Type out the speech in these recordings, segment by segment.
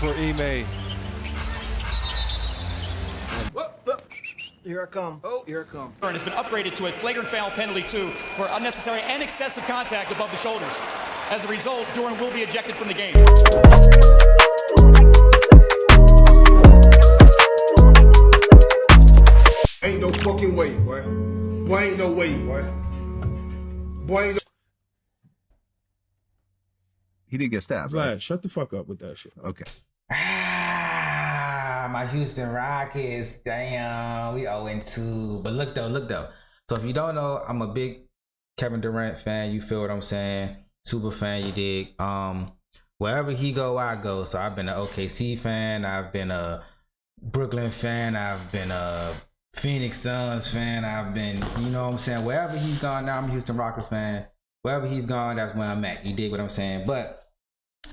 for Ime. Here I come. Oh, here I come. Has been upgraded to a flagrant foul penalty, too, for unnecessary and excessive contact above the shoulders. As a result, Durant will be ejected from the game. Ain't no fucking way, boy. Boy, ain't no way, boy. Boy, ain't no... He didn't get stabbed, right? Vlad, shut the fuck up with that shit. Okay. My Houston Rockets. Damn, we 0-2. But look though. So if you don't know, I'm a big Kevin Durant fan. You feel what I'm saying? Super fan, you dig? Wherever he go, I go. So I've been an OKC fan. I've been a Brooklyn fan. I've been a Phoenix Suns fan. I've been, you know what I'm saying? Wherever he's gone, now I'm a Houston Rockets fan. Wherever he's gone, that's where I'm at. You dig what I'm saying? But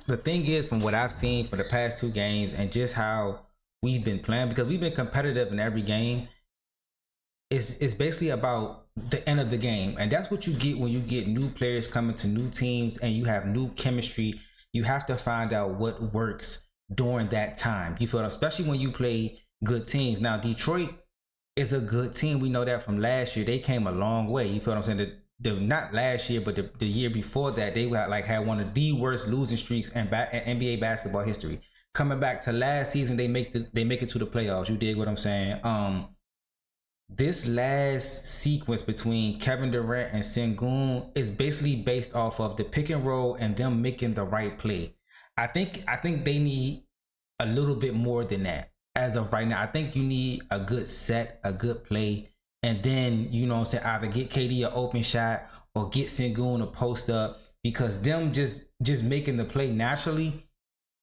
the thing is, from what I've seen for the past 2 games and just how we've been playing, because we've been competitive in every game, it's basically about the end of the game. And that's what you get when you get new players coming to new teams and you have new chemistry. You have to find out what works during that time. You feel, especially when you play good teams. Now, Detroit is a good team. We know that from last year. They came a long way. You feel what I'm saying? Not last year, but the year before that, they had one of the worst losing streaks in NBA basketball history. Coming back to last season, they make it to the playoffs. You dig what I'm saying? This last sequence between Kevin Durant and Sengun is basically based off of the pick and roll and them making the right play. I think they need a little bit more than that as of right now. I think you need a good set, a good play, and then, you know what I'm saying, either get KD an open shot or get Sengun a post up, because them just making the play naturally,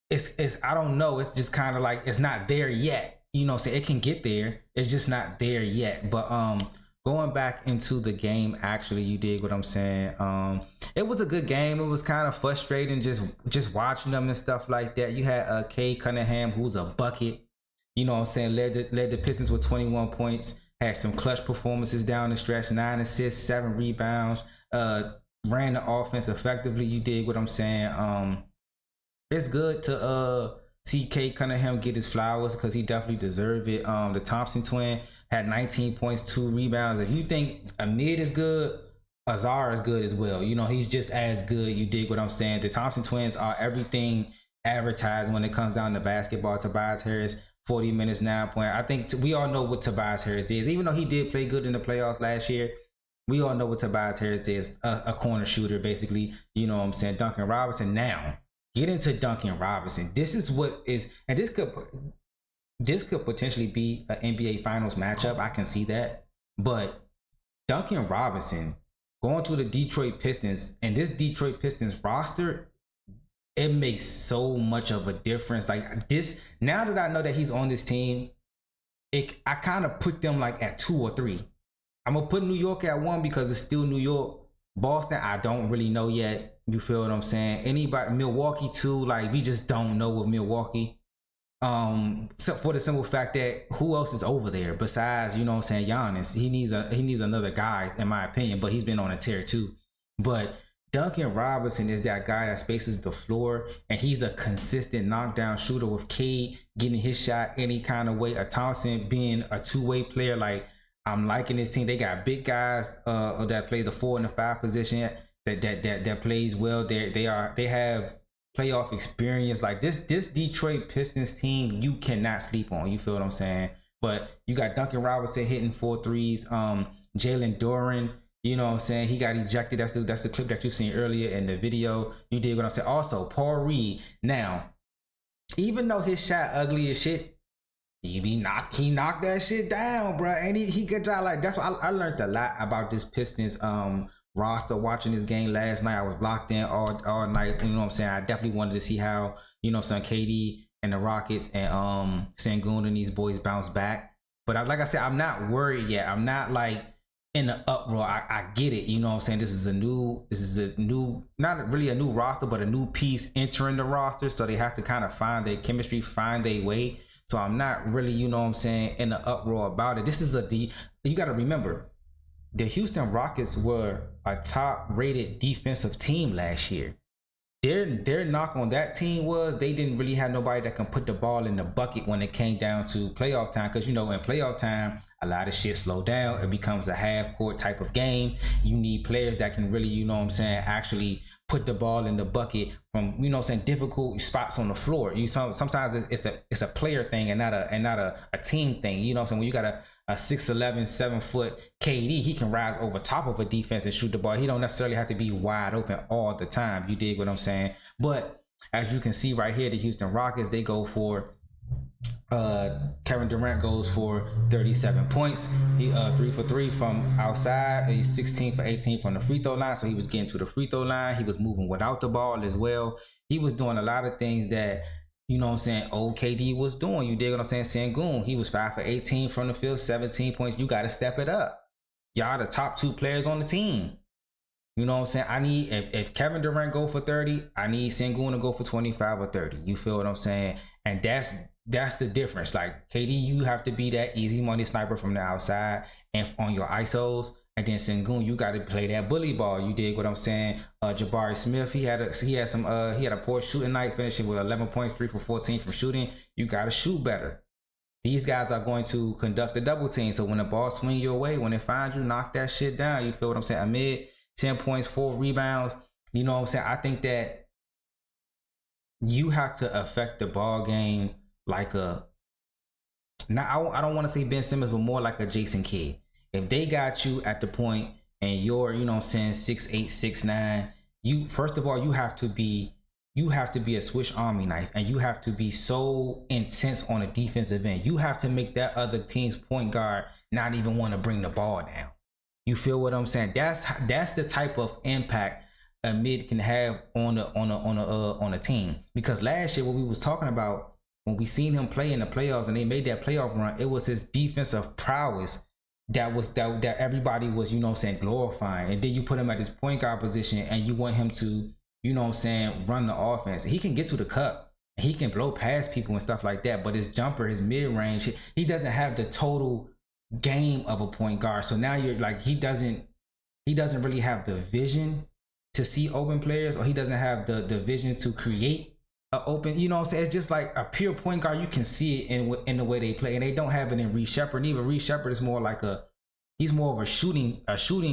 it's I don't know, it's just kind of like it's not there yet. You know, so it can get there. It's just not there yet. But going back into the game, actually, you dig what I'm saying? It was a good game. It was kind of frustrating just watching them and stuff like that. You had Cade Cunningham, who's a bucket. You know what I'm saying? Led the Pistons with 21 points. Had some clutch performances down the stretch. 9 assists, 7 rebounds. Ran the offense effectively. You dig what I'm saying? It's good to see Cade Cunningham get his flowers, because he definitely deserved it. The Thompson twin had 19 points, 2 rebounds. If you think Amid is good, Ausar is good as well. You know, he's just as good. You dig what I'm saying? The Thompson twins are everything advertised when it comes down to basketball. Tobias Harris, 40 minutes, 9 points. I think we all know what Tobias Harris is. Even though he did play good in the playoffs last year, we all know what Tobias Harris is. A corner shooter, basically. You know what I'm saying? Duncan Robinson now. Get into Duncan Robinson. This is what is, and this could potentially be an NBA Finals matchup. I can see that. But Duncan Robinson going to the Detroit Pistons, and this Detroit Pistons roster, it makes so much of a difference. Like this, now that I know that he's on this team, I kind of put them like at 2 or 3. I'm gonna put New York at 1 because it's still New York. Boston, I don't really know yet. You feel what I'm saying? Anybody, Milwaukee too, like we just don't know with Milwaukee. So for the simple fact that who else is over there besides, you know what I'm saying, Giannis? He needs another guy, in my opinion, but he's been on a tear too. But Duncan Robinson is that guy that spaces the floor, and he's a consistent knockdown shooter, with Cade getting his shot any kind of way. A Thompson being a two-way player. Like, I'm liking this team. They got big guys that play the 4 and the 5 position. That plays well. They have playoff experience. Like this Detroit Pistons team, you cannot sleep on. You feel what I'm saying? But you got Duncan Robinson hitting 4 threes. Jalen Durant, you know what I'm saying, he got ejected. That's the clip that you seen earlier in the video. You did what I'm saying. Also, Paul Reed. Now, even though his shot ugly as shit, he knocked that shit down, bro. And he good job. Like, that's what I learned a lot about this Pistons roster watching this game last night. I was locked in all night. You know what I'm saying? I definitely wanted to see how, you know, some KD and the Rockets and Sengun and these boys bounce back. But like I said, I'm not worried yet. I'm not like in the uproar. I get it. You know what I'm saying? This is a new, not really a new roster, but a new piece entering the roster. So they have to kind of find their chemistry, find their way. So I'm not really, you know what I'm saying, in the uproar about it. This is you got to remember, the Houston Rockets were a top-rated defensive team last year. their knock on that team was they didn't really have nobody that can put the ball in the bucket when it came down to playoff time. Because, you know, in playoff time, a lot of shit slow down. It becomes a half court type of game. You need players that can really, you know what I'm saying, actually put the ball in the bucket from, you know what I'm saying, difficult spots on the floor. Sometimes it's a player thing and not a team thing. You know what I'm saying? When you got a 6'11", 7-foot KD, he can rise over top of a defense and shoot the ball. He don't necessarily have to be wide open all the time. You dig what I'm saying? But as you can see right here, the Houston Rockets, they go for Kevin Durant goes for 37 points. He 3 for 3 from outside. He's 16 for 18 from the free throw line. So he was getting to the free throw line. He was moving without the ball as well. He was doing a lot of things that, you know what I'm saying, old KD was doing. You dig what I'm saying? Sengun, he was 5 for 18 from the field, 17 points. You got to step it up. Y'all the top 2 players on the team. You know what I'm saying? I need, if Kevin Durant go for 30, I need Sengun to go for 25 or 30. You feel what I'm saying? And that's the difference. Like, KD, you have to be that easy money sniper from the outside and on your ISOs. And then Sengun, you got to play that bully ball. You dig what I'm saying? Jabari Smith, he had a poor shooting night, finishing with 11 points, 3 for 14 from shooting. You got to shoot better. These guys are going to conduct a double team. So when the ball swing your way, when they find you, knock that shit down. You feel what I'm saying? Amid 10 points, 4 rebounds. You know what I'm saying? I think that you have to affect the ball game like I don't want to say Ben Simmons, but more like a Jason Kidd. If they got you at the point and you're, you know what I'm saying, 6'8", 6'9", you, first of all, you have to be a Swiss Army knife, and you have to be so intense on a defensive end. You have to make that other team's point guard not even want to bring the ball down. You feel what I'm saying? That's the type of impact a mid can have on a team. Because last year, what we was talking about, when we seen him play in the playoffs and they made that playoff run, it was his defensive prowess that everybody was, you know what I'm saying, glorifying. And then you put him at this point guard position and you want him to, you know what I'm saying, run the offense. He can get to the cup and he can blow past people and stuff like that. But his jumper, his mid-range, he doesn't have the total game of a point guard. So now you're like, he doesn't really have the vision to see open players, or he doesn't have the vision to create a open, you know what I'm saying? It's just like a pure point guard. You can see it in the way they play, and they don't have it in Reed Shepherd. Even Reed Shepherd is more like he's more of a shooting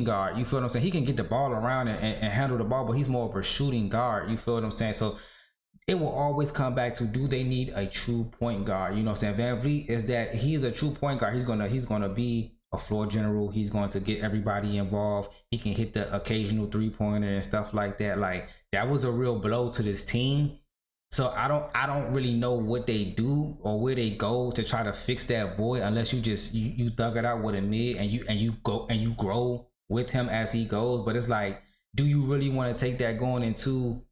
guard. You feel what I'm saying? He can get the ball around and handle the ball, but he's more of a shooting guard. You feel what I'm saying? So it will always come back to, do they need a true point guard? You know what I'm saying? Van Vliet is that he's a true point guard. He's gonna be a floor general. He's going to get everybody involved. He can hit the occasional 3-pointer and stuff like that. Like, that was a real blow to this team. So I don't really know what they do or where they go to try to fix that void, unless you thug it out with a mid and you grow with him as he goes. But it's like, do you really want to take that going into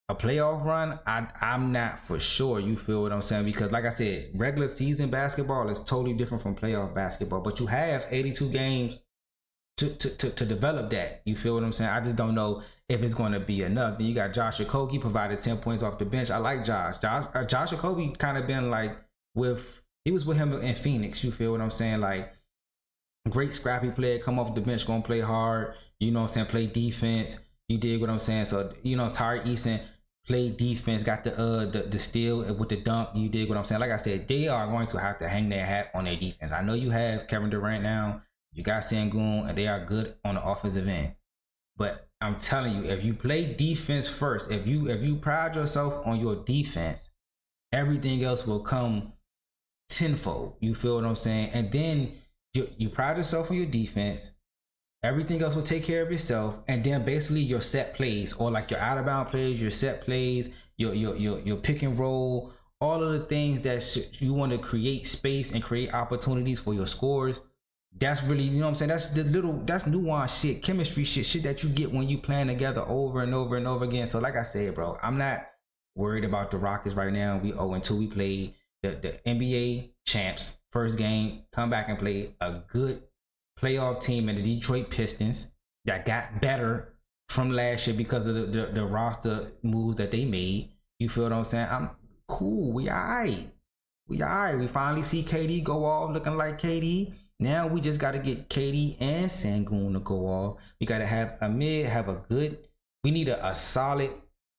a playoff run? I'm not for sure. You feel what I'm saying? Because like I said, regular season basketball is totally different from playoff basketball, but you have 82 games to develop that. You feel what I'm saying? I just don't know if it's going to be enough. Then you got Josh Okogie, provided 10 points off the bench. I like Josh Okogie kind of been like he was with him in Phoenix. You feel what I'm saying? Like, great scrappy player, come off the bench, gonna play hard, you know what I'm saying, play defense. You dig what I'm saying? So, you know, Tari Eason played defense, got the steal with the dunk. You dig what I'm saying? Like I said, they are going to have to hang their hat on their defense. I know you have Kevin Durant now, you got Sengun, and they are good on the offensive end. But I'm telling you, if you play defense first, if you pride yourself on your defense, everything else will come tenfold. You feel what I'm saying? And then you pride yourself on your defense. Everything else will take care of itself. And then basically your set plays, or like your out of bound plays, your set plays, your pick and roll, all of the things that you want to create space and create opportunities for your scores. That's really, you know what I'm saying? That's nuanced shit, chemistry shit that you get when you playing together over and over and over again. So like I said, bro, I'm not worried about the Rockets right now. We 0-2. We played the NBA champs first game, come back and play a good playoff team in the Detroit Pistons that got better from last year because of the roster moves that they made. You feel what I'm saying? I'm cool. We all right. We finally see KD go off looking like KD. Now we just got to get KD and Sengun to go off. We got to have a mid, we need a solid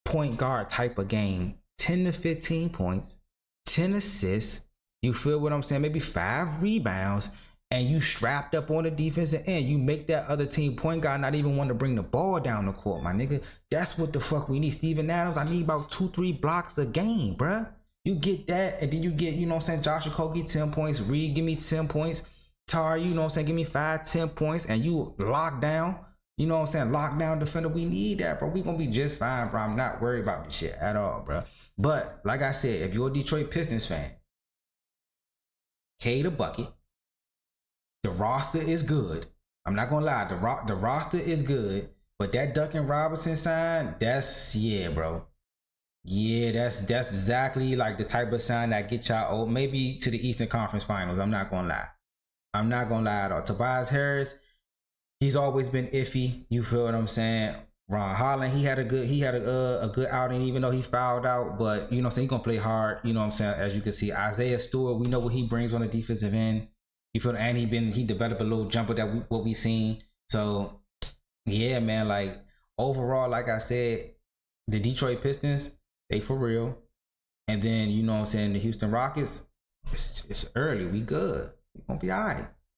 point guard type of game, 10 to 15 points, 10 assists, you feel what I'm saying? Maybe 5 rebounds, and you strapped up on the defensive end. You make that other team point guard not even want to bring the ball down the court, my nigga. That's what the fuck we need. Steven Adams, I need about 2-3 blocks a game, bruh. You get that, and then you get, you know what I'm saying, Josh Okogie 10 points, Reed give me 10 points, Tar, you know what I'm saying, give me 5-10 points, and you lock down, you know what I'm saying, lockdown defender. We need that, bro. We gonna be just fine, bro. I'm not worried about this shit at all, bro. But like I said, if you're a Detroit Pistons fan, Cade a bucket. The roster is good. I'm not gonna lie, the roster is good, but that Duncan Robinson sign, that's, yeah, bro. Yeah, that's exactly like the type of sign that get y'all maybe to the Eastern Conference Finals. I'm not gonna lie. I'm not gonna lie at all. Tobias Harris, he's always been iffy. You feel what I'm saying? Ron Holland, he had a good outing, even though he fouled out. But you know what I'm saying, he gonna play hard. You know what I'm saying? As you can see, Isaiah Stewart, we know what he brings on the defensive end. You feel, and he developed a little jumper that what we seen. So yeah, man. Like overall, like I said, the Detroit Pistons, they for real. And then, you know what I'm saying, the Houston Rockets, it's early. We good. We gonna be all right.